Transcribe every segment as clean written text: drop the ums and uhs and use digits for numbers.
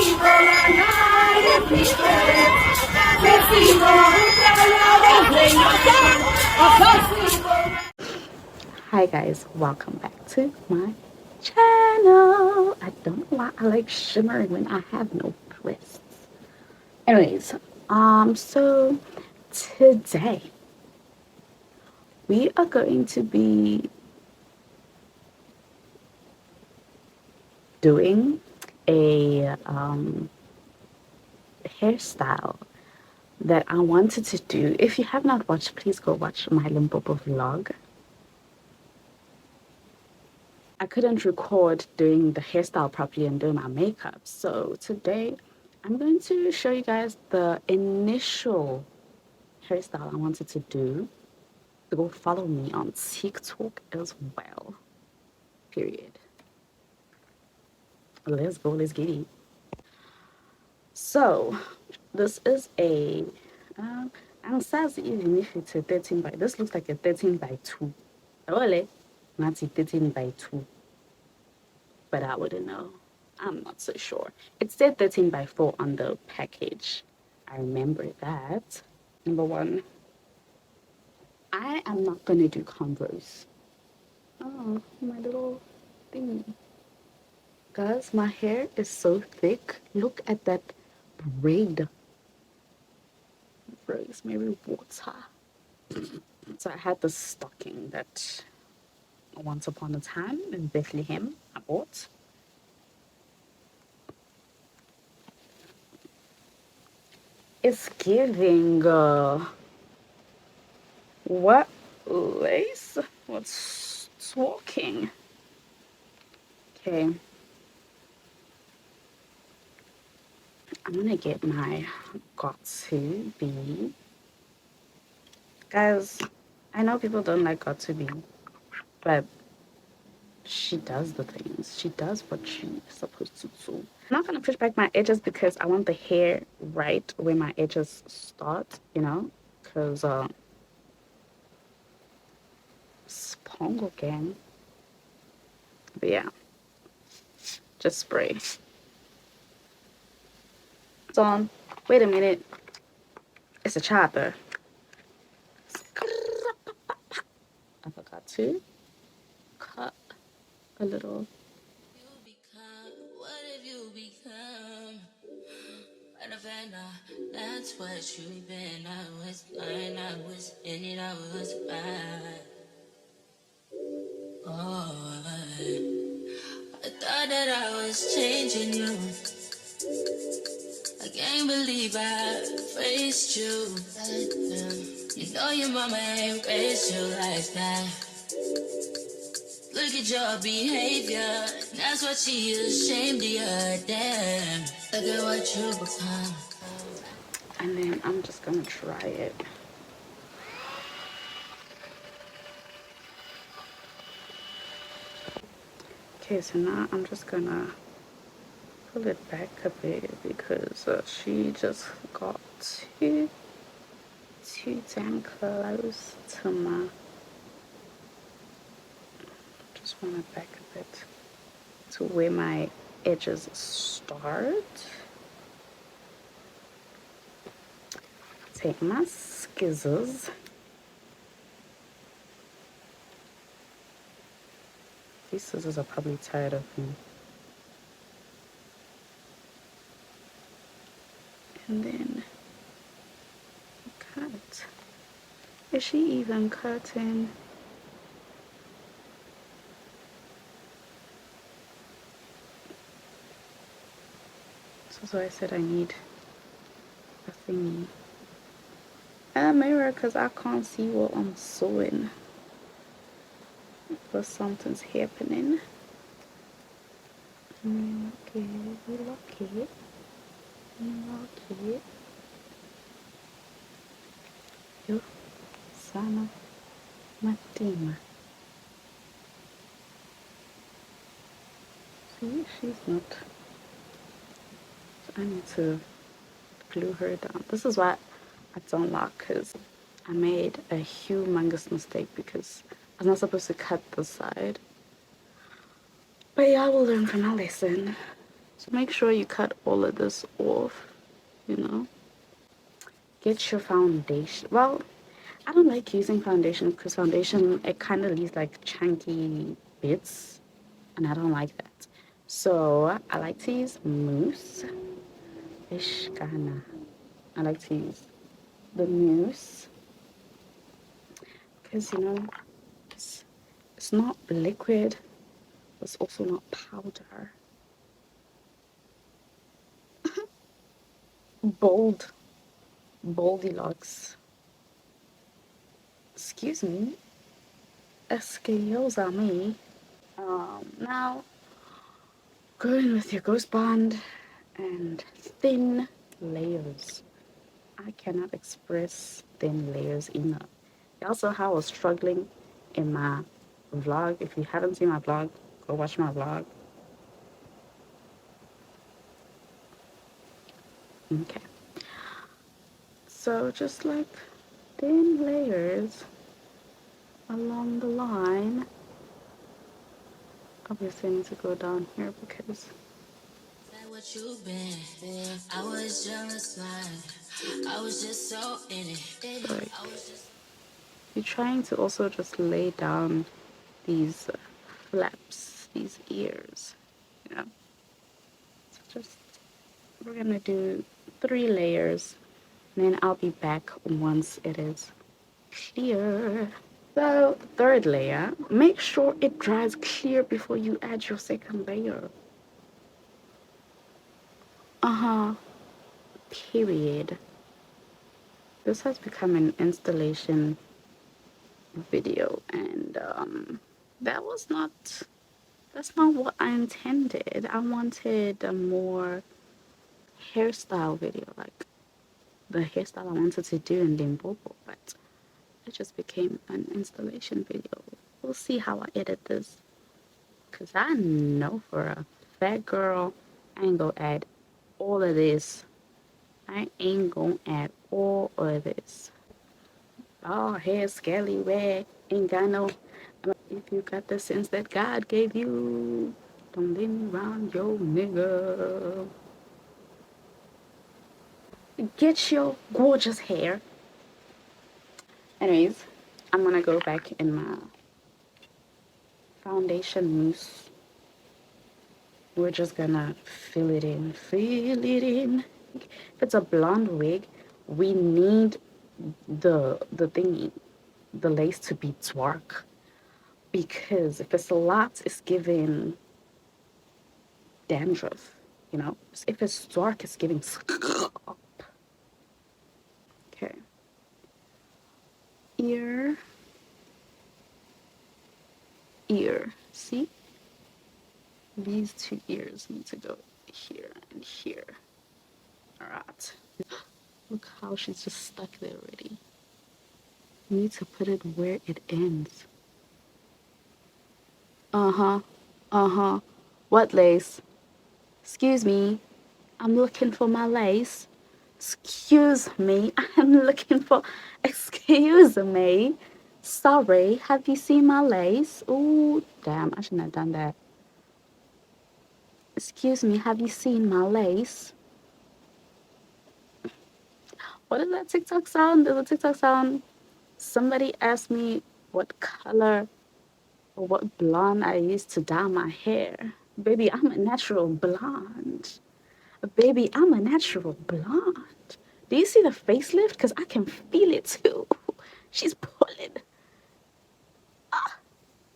Hi guys, welcome back to my channel. I don't know why I like shimmering when I have no breasts. Anyways, so today we are going to be doing a hairstyle that I wanted to do. If you have not watched, please go watch my Limpopo vlog. I couldn't record doing the hairstyle properly and doing my makeup. So today I'm going to show you guys the initial hairstyle I wanted to do. So go follow me on TikTok as well. Period. Let's go, let's get it. So this is a ang sazi even if it's a 13 by, this looks like a 13 by 2. Ole, not 13 by 2. But I wouldn't know. I'm not so sure. It said 13 by 4 on the package. I remember that. Number one, I am not going to do combos. Oh, my little thingy. Guys, my hair is so thick. Look at that braid. Rosemary water. So I had this stocking that once upon a time in Bethlehem I bought. It's giving what lace? What's talking? Okay. I'm gonna get my got to be. Guys, I know people don't like got to be, but she does the things. She does what she's supposed to do. I'm not gonna push back my edges because I want the hair right where my edges start, you know, because Spongo again. But yeah, just spray. It's on. Wait a minute. It's a chopper. I forgot to cut a little. What have you become? That's what you've been. I was blind, I was in it, I was bad. Oh, I thought that I was changing you. I can't believe I faced you. You know your mama ain't raised you like that. Look at your behavior. That's what she is ashamed of you. Damn. Look at what you become. And then I'm just gonna try it. Okay, so now I'm just gonna pull it back a bit because she just got too damn close to my. Just want to back a bit to where my edges start. Take my scissors. These scissors are probably tired of me. And then cut. Is she even cutting? This is why I said I need a thingy. A mirror because I can't see what I'm sewing. But something's happening. Okay, we lock it. Yo, sana matima. See, she's not. So I need to glue her down. This is why I don't like, because I made a humongous mistake because I was not supposed to cut this side. But yeah, I will learn from my lesson. So make sure you cut all of this off, you know. Get your foundation. Well, I don't like using foundation because foundation, it kind of leaves like chunky bits, and I don't like that. So I like to use mousse. Ishkana. I like to use the mousse because, you know, it's not liquid, it's also not powder. Bold, Boldilocks. Excuse me. Excuse me. Now, go in with your ghost bond and thin layers. I cannot express thin layers enough. Also, how I was struggling in my vlog. If you haven't seen my vlog, go watch my vlog. Okay. So just like thin layers along the line. Obviously, I need to go down here because what you've been. I was just like, I was just so in it. Like, you're trying to also just lay down these flaps, these ears, you know. So just, we're gonna do 3 layers, and then I'll be back once it is clear. So, third layer, make sure it dries clear before you add your second layer. Period. This has become an installation video, and that was not, that's not what I intended. I wanted a more hairstyle video, like the hairstyle I wanted to do in Limpopo, but it just became an installation video. We'll see how I edit this, because I know for a fat girl, I ain't gonna add all of this. I ain't gonna add all of this. Oh, hair scallywag, ain't got no. If you got the sense that God gave you, don't let me round your nigga. Get your gorgeous hair. Anyways, I'm gonna go back in my foundation mousse. We're just gonna fill it in, fill it in. If it's a blonde wig, we need the thingy, the lace to be dark, because if it's a lot, it's giving dandruff, you know. If it's dark, it's giving scalp. Okay. Ear, ear. See? These 2 ears need to go here and here. Alright. Look how she's just stuck there already. You need to put it where it ends. Uh-huh. Uh-huh. What lace? Excuse me. I'm looking for my lace. Excuse me. I'm looking for... Excuse me. Sorry. Have you seen my lace? Oh, damn. I shouldn't have done that. Excuse me. Have you seen my lace? What is that TikTok sound? There's a TikTok sound. Somebody asked me what color or what blonde I used to dye my hair. Baby, I'm a natural blonde. Baby, I'm a natural blonde. Do you see the facelift? Because I can feel it too. She's pulling. Ah,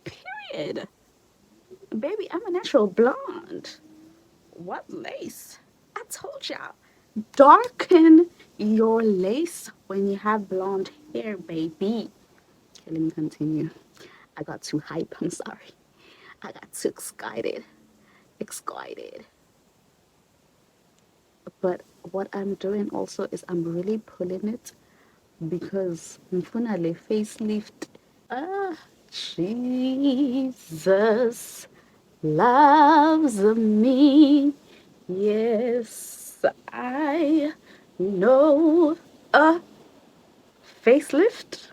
period. Baby, I'm a natural blonde. What lace? I told y'all. Darken your lace when you have blonde hair, baby. Okay, let me continue. I got too hype. I'm sorry. I got too excited. Excited. But what I'm doing also is I'm really pulling it because mfunale facelift. Ah, Jesus loves me. Yes, I know a facelift.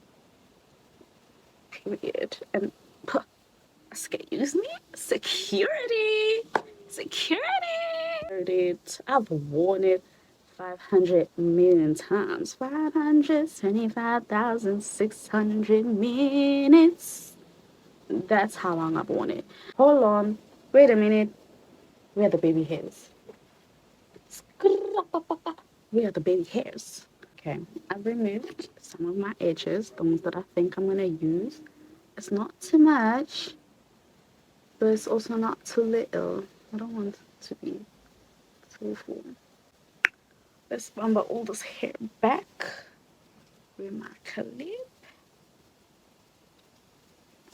Period. And excuse me, security, security. heard it. I've worn it 500 million times. 575,600 minutes. That's how long I've worn it. Hold on. Wait a minute. Where are the baby hairs? Where are the baby hairs? Okay, I've removed some of my edges, the ones that I think I'm gonna use. It's not too much, but it's also not too little. I don't want it to be too full. Let's bumble all this hair back with my clip.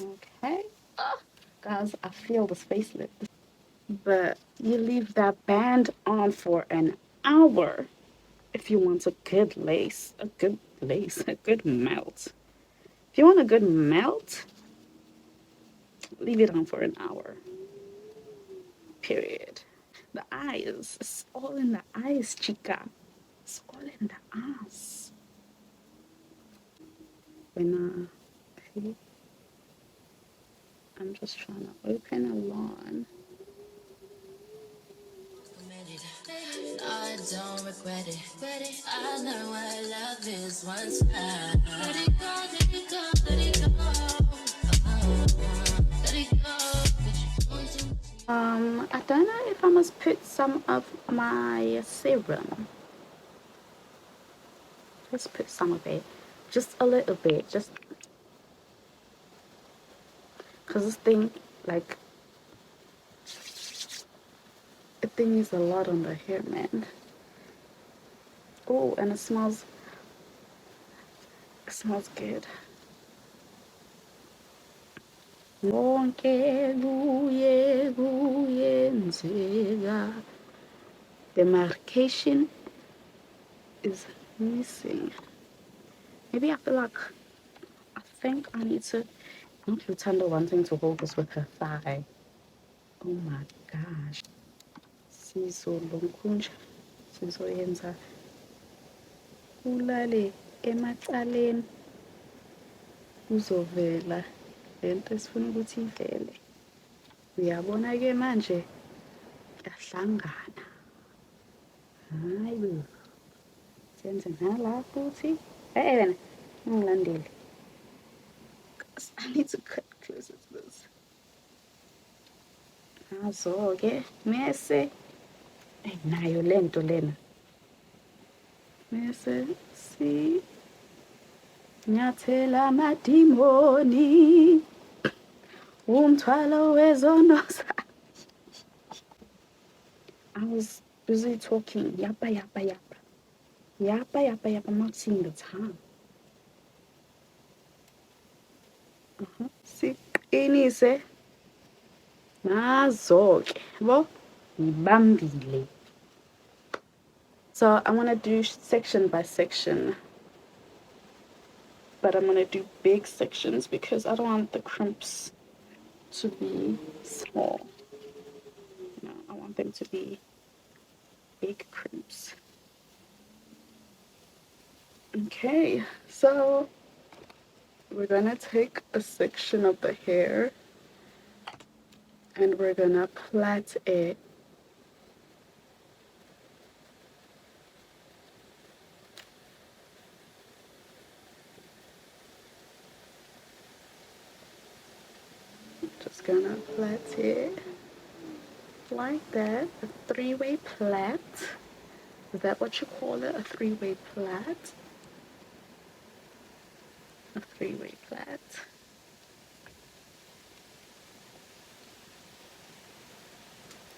Okay. Guys, I feel this facelift. But you leave that band on for an hour if you want a good lace, a good melt. If you want a good melt, leave it on for an hour. Period. The eyes, it's all in the eyes, chica. It's all in the eyes. When I'm just trying to open a line. I don't regret it. I know what love is once I let it go, let it go, let it go. Let it go. I don't know if I must put some of my serum. Let's put some of it. Just a little bit. Just because this thing, like, the thing is a lot on the hair, man. Oh, and it smells good. The marcation is missing. Maybe I think I need to, not Lutanda wanting to hold this with her thigh. Oh my gosh. Sizoyenza ulale emacaleni uzovela lento esifuna ukuthi ivele. Uyabona ke manje yahlangana. Hayi. Senze nala futhi. Wena ungilandeli. I need to cut closer to this. Nazo-ke mese nayo lento lena. Mese nyathela amadimoni umthwalo wezono. I was busy talking. Yappa. I'm not seeing the time. Siqinise nazo-ke bo ngibambile. So I'm gonna do section by section, but I'm gonna do big sections because I don't want the crimps to be small. No, I want them to be big crimps. Okay, so we're gonna take a section of the hair and we're gonna plait it. Just gonna plait it like that, a three-way plait. Is that what you call it? A three-way plait? A three-way plait.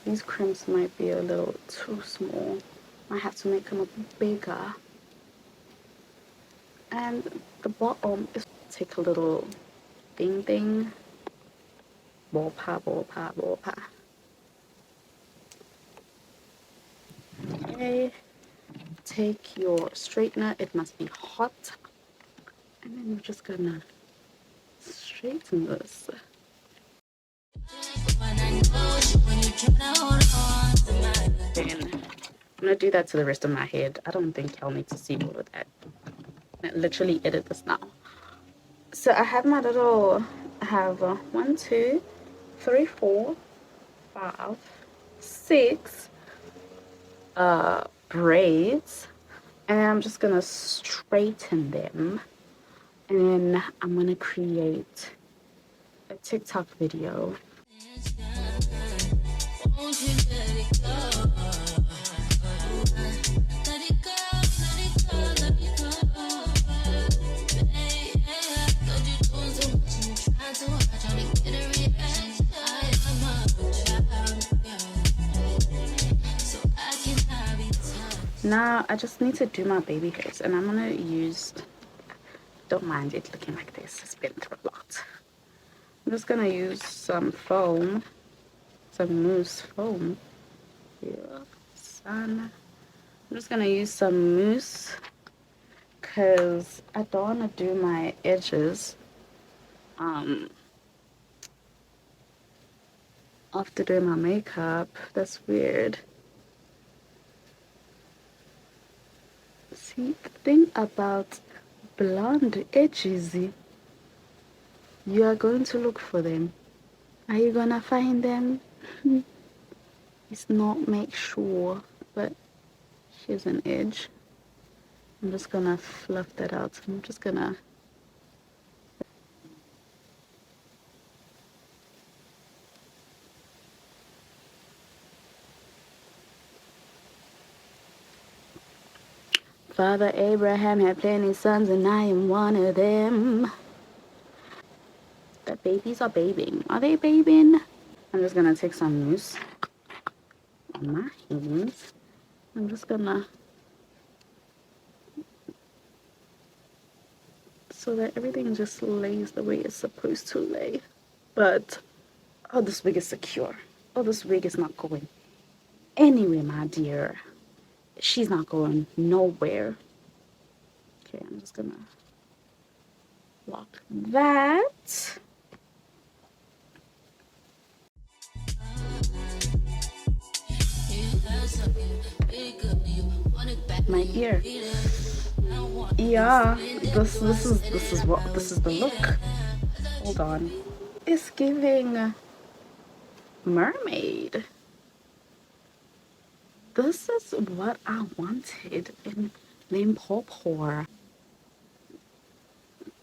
These crimps might be a little too small. I have to make them a bit bigger. And the bottom is take a little thing. Ball pa. Okay. Take your straightener. It must be hot. And then you're just gonna straighten this. Then I'm gonna do that to the rest of my head. I don't think y'all need to see all of that. I literally edit this now. So I have my little, I have 1, 2, 3, 4, 5, 6, braids, and I'm just gonna straighten them, and then I'm gonna create a TikTok video. Now I just need to do my baby hairs, and I'm gonna use, don't mind it looking like this, it's been through a lot. I'm just gonna use some foam, some mousse foam. Yeah, sun. I'm just gonna use some mousse because I don't want to do my edges after doing my makeup. That's weird. See, the thing about blonde edges, you are going to look for them. Are you gonna find them? It's not make sure, but here's an edge. I'm just gonna fluff that out. I'm just gonna Father Abraham had plenty sons, and I am one of them. The babies are babying. Are they babying? I'm just gonna take some mousse on my hands. I'm just gonna, so that everything just lays the way it's supposed to lay. But, oh, this wig is secure. Oh, this wig is not going anywhere, my dear. She's not going nowhere. Okay, I'm just gonna lock that. My ear. Yeah, this is the look. Hold on. It's giving mermaid. This is what I wanted in Limpopo.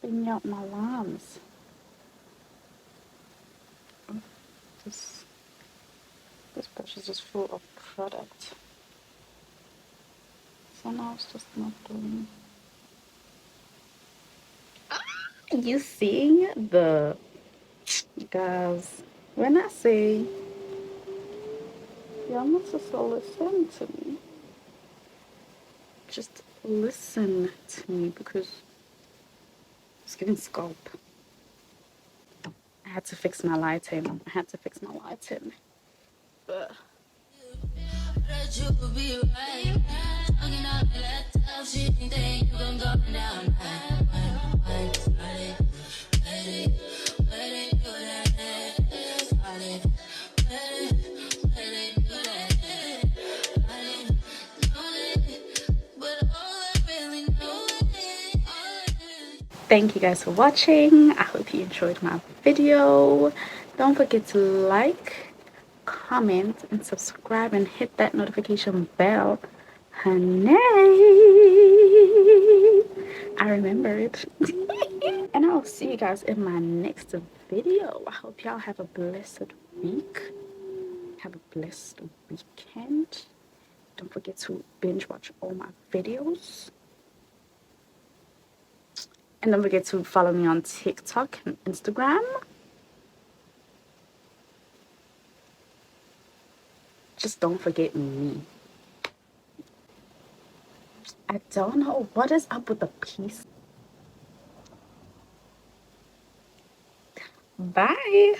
Bring out my lines. This brush is just full of product. So now it's just not doing. You seeing the, guys, when I say y'all must just listen to me. Just listen to me, because it's giving scalp. I had to fix my lighting. Ugh. Thank you guys for watching. I hope you enjoyed my video. Don't forget to like, comment, and subscribe, and hit that notification bell. Honey, I remembered. And I'll see you guys in my next video. I hope y'all have a blessed week. Have a blessed weekend. Don't forget to binge watch all my videos. And don't forget to follow me on TikTok and Instagram. Just don't forget me. I don't know what is up with the peace. Bye.